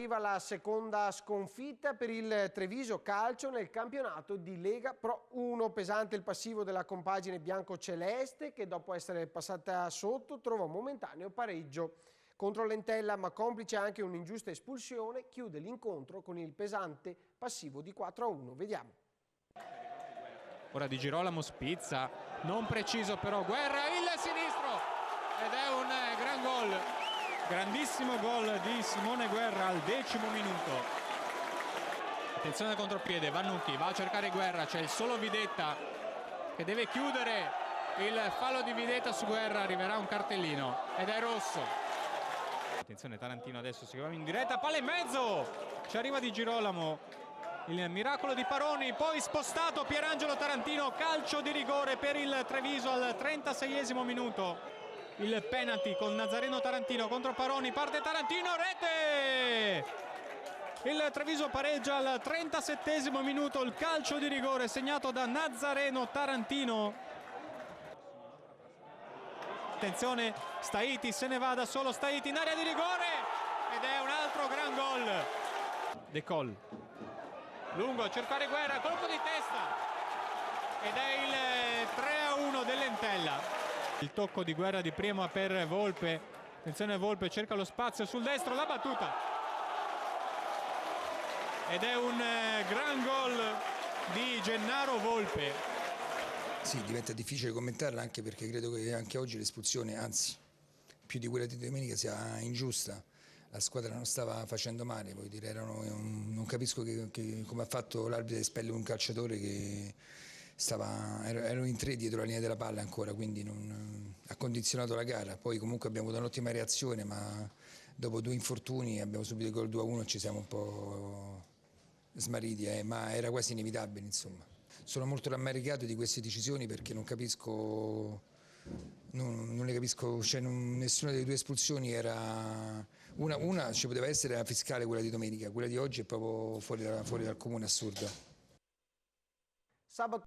Arriva la seconda sconfitta per il Treviso Calcio nel campionato di Lega Pro 1. Pesante il passivo della compagine bianco-celeste che dopo essere passata sotto trova un momentaneo pareggio contro l'Entella, ma complice anche un'ingiusta espulsione, chiude l'incontro con il pesante passivo di 4-1. Vediamo. Ora Di Girolamo spizza, non preciso però Guerra, il sinistro ed è un gran gol. Grandissimo gol di Simone Guerra al 10° minuto. Attenzione al contropiede, Vannucchi va a cercare Guerra, c'è il solo Videtta che deve chiudere il fallo di Videtta su Guerra, arriverà un cartellino ed è rosso. Attenzione Tarantino adesso si va in diretta, palla in mezzo, ci arriva Di Girolamo, il miracolo di Paroni, poi spostato Pierangelo Tarantino, calcio di rigore per il Treviso al 36° minuto. Il penalty con Nazareno Tarantino contro Paroni, parte Tarantino, rete! Il Treviso pareggia al 37° minuto, il calcio di rigore segnato da Nazareno Tarantino. Attenzione, Staiti se ne va da solo, Staiti in area di rigore ed è un altro gran gol. De Col, lungo a cercare Guerra, colpo di testa ed è il 3-1 dell'Entella. Il tocco di Guerra di prima per Volpe, attenzione Volpe, cerca lo spazio sul destro, la battuta ed è un gran gol di Gennaro Volpe. Sì, diventa difficile commentarla anche perché credo che anche oggi l'espulsione, anzi più di quella di domenica, sia ingiusta. La squadra non stava facendo male, voglio dire, non capisco come ha fatto l'arbitro a espellere un calciatore che erano in 3 dietro la linea della palla ancora, quindi ha condizionato la gara. Poi comunque abbiamo avuto un'ottima reazione, ma dopo 2 infortuni abbiamo subito il gol 2-1 e ci siamo un po' smarriti, ma era quasi inevitabile, insomma. Sono molto rammaricato di queste decisioni perché non le capisco, cioè nessuna delle 2 espulsioni era... Una ci poteva essere la fiscale, quella di domenica, quella di oggi è proprio fuori dal comune, assurda. Sabato